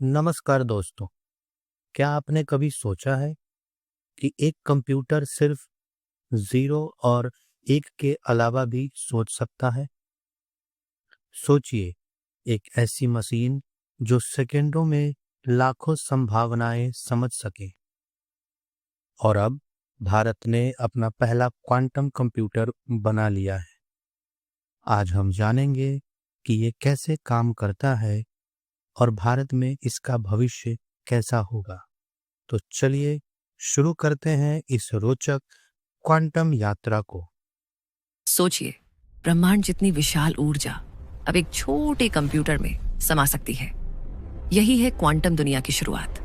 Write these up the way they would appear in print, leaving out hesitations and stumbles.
नमस्कार दोस्तों। क्या आपने कभी सोचा है कि एक कंप्यूटर सिर्फ 0 और 1 के अलावा भी सोच सकता है? सोचिए, एक ऐसी मशीन जो सेकंडों में लाखों संभावनाएं समझ सके। और अब भारत ने अपना पहला क्वांटम कंप्यूटर बना लिया है। आज हम जानेंगे कि ये कैसे काम करता है और भारत में इसका भविष्य कैसा होगा। तो चलिए शुरू करते हैं इस रोचक क्वांटम यात्रा को। सोचिए, ब्रह्मांड जितनी विशाल ऊर्जा अब एक छोटे कंप्यूटर में समा सकती है। यही है क्वांटम दुनिया की शुरुआत।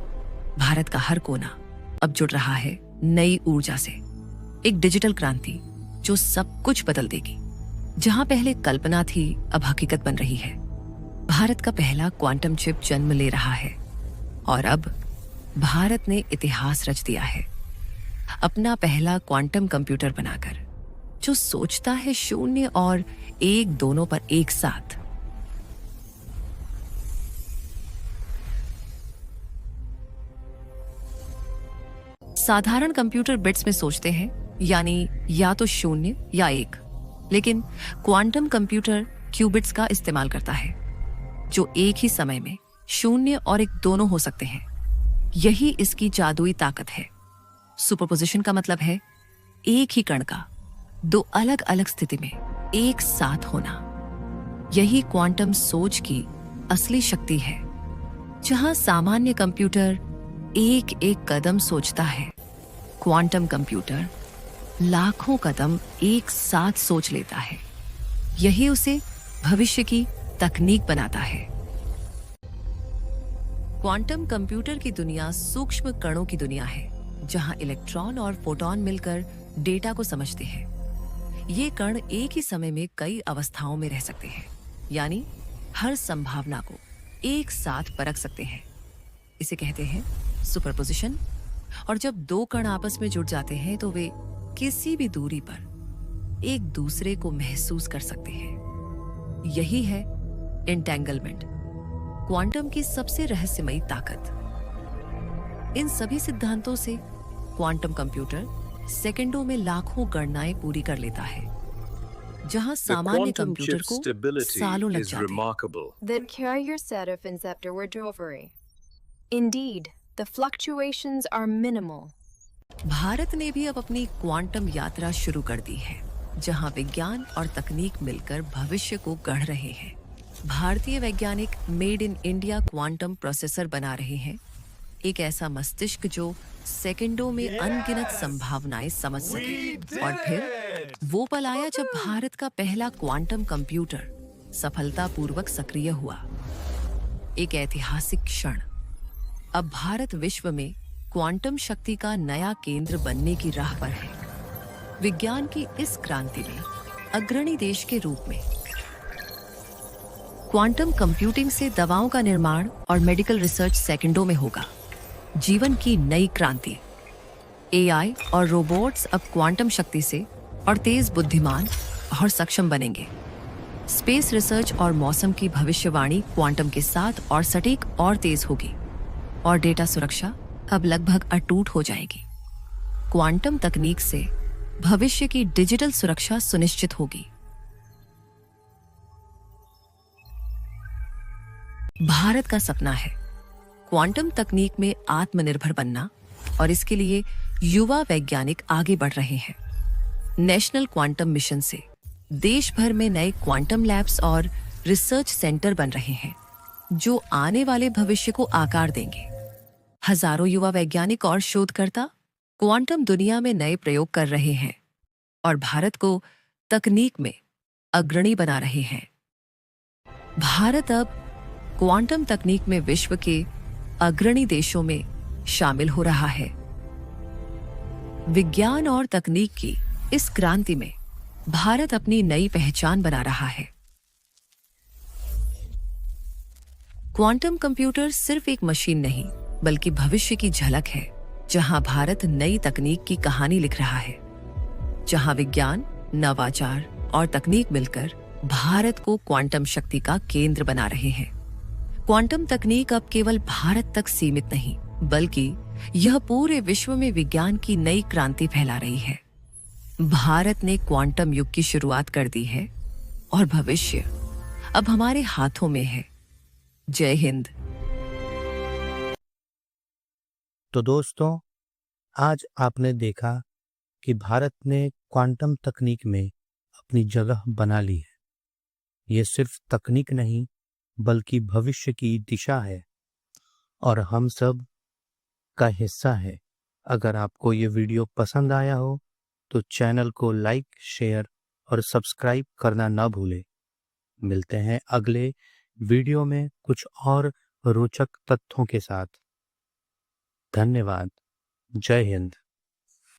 भारत का हर कोना अब जुड़ रहा है नई ऊर्जा से। एक डिजिटल क्रांति जो सब कुछ बदल देगी। जहां पहले कल्पना थी, अब हकीकत बन रही है। भारत का पहला क्वांटम चिप जन्म ले रहा है और अब भारत ने इतिहास रच दिया है, अपना पहला क्वांटम कंप्यूटर बनाकर, जो सोचता है 0 और 1 दोनों पर एक साथ। साधारण कंप्यूटर बिट्स में सोचते हैं, यानी या तो 0 या 1, लेकिन क्वांटम कंप्यूटर क्यूबिट्स का इस्तेमाल करता है, जो एक ही समय में 0 और 1 दोनों हो सकते हैं। यही इसकी जादुई ताकत है। सुपरपोजिशन का मतलब है एक ही कण का दो अलग अलग स्थिति में एक साथ होना। यही क्वांटम सोच की असली शक्ति है। जहां सामान्य कंप्यूटर एक एक कदम सोचता है, क्वांटम कंप्यूटर लाखों कदम एक साथ सोच लेता है। यही उसे भविष्य की तकनीक बनाता है। क्वांटम कंप्यूटर की दुनिया सूक्ष्म कणों की दुनिया है, जहां इलेक्ट्रॉन और फोटॉन मिलकर डेटा को समझते हैं। ये कण एक ही समय में कई अवस्थाओं में रह सकते हैं, यानी हर संभावना को एक साथ परख सकते हैं। इसे कहते हैं सुपरपोजिशन। और जब दो कण आपस में जुड़ जाते हैं तो वे किसी भी दूरी पर एक दूसरे को महसूस कर सकते हैं। यही है एंटेंगलमेंट, क्वांटम की सबसे रहस्यमयी ताकत। इन सभी सिद्धांतों से क्वांटम कंप्यूटर सेकंडों में लाखों गणनाएं पूरी कर लेता है, जहां सामान्य कंप्यूटर को सालों लग जाते हैं। The carrier said of Inceptor were Dovery. Indeed, the fluctuations are minimal. Bharat ने भी अब अपनी क्वांटम यात्रा शुरू कर दी है, जहां विज्ञान और तकनीक मिलकर भविष्य को गढ़ रहे हैं। भारतीय वैज्ञानिक made in India quantum processor बना रहे हैं, एक ऐसा मस्तिष्क जो सेकंडों में अनगिनत संभावनाएं समझ सके। और फिर वो पल आया जब भारत का पहला क्वांटम कंप्यूटर सफलतापूर्वक सक्रिय हुआ। एक ऐतिहासिक क्षण। अब भारत विश्व में क्वांटम शक्ति का नया केंद्र बनने की राह पर है। विज्ञान की इस क्रांति में अग्रणी देश के रूप में क्वांटम कंप्यूटिंग से दवाओं का निर्माण और मेडिकल रिसर्च सेकंडों में होगा। जीवन की नई क्रांति। एआई और रोबोट्स अब क्वांटम शक्ति से और तेज बुद्धिमान और सक्षम बनेंगे। स्पेस रिसर्च और मौसम की भविष्यवाणी क्वांटम के साथ और सटीक और तेज होगी। और डेटा सुरक्षा अब लगभग अटूट हो जाएगी। क्वांटम तकनीक से भविष्य की डिजिटल सुरक्षा सुनिश्चित होगी। भारत का सपना है क्वांटम तकनीक में आत्मनिर्भर बनना, और इसके लिए युवा वैज्ञानिक आगे बढ़ रहे हैं। नेशनल क्वांटम मिशन से देश भर में नए क्वांटम लैब्स और रिसर्च सेंटर बन रहे हैं, जो आने वाले भविष्य को आकार देंगे। हजारों युवा वैज्ञानिक और शोधकर्ता क्वांटम दुनिया में नए प्रयोग कर रहे हैं और भारत को तकनीक में अग्रणी बना रहे हैं। भारत अब क्वांटम तकनीक में विश्व के अग्रणी देशों में शामिल हो रहा है। विज्ञान और तकनीक की इस क्रांति में भारत अपनी नई पहचान बना रहा है। क्वांटम कंप्यूटर सिर्फ एक मशीन नहीं, बल्कि भविष्य की झलक है, जहां भारत नई तकनीक की कहानी लिख रहा है। जहां विज्ञान, नवाचार और तकनीक मिलकर भारत को क्वांटम शक्ति का केंद्र बना रहे हैं। क्वांटम तकनीक अब केवल भारत तक सीमित नहीं, बल्कि यह पूरे विश्व में विज्ञान की नई क्रांति फैला रही है। भारत ने क्वांटम युग की शुरुआत कर दी है और भविष्य अब हमारे हाथों में है। जय हिंद। तो दोस्तों, आज आपने देखा कि भारत ने क्वांटम तकनीक में अपनी जगह बना ली है। ये सिर्फ तकनीक नहीं, बल्कि भविष्य की दिशा है और हम सब का हिस्सा है। अगर आपको ये वीडियो पसंद आया हो तो चैनल को लाइक, शेयर और सब्सक्राइब करना ना भूलें। मिलते हैं अगले वीडियो में कुछ और रोचक तथ्यों के साथ। धन्यवाद। जय हिंद।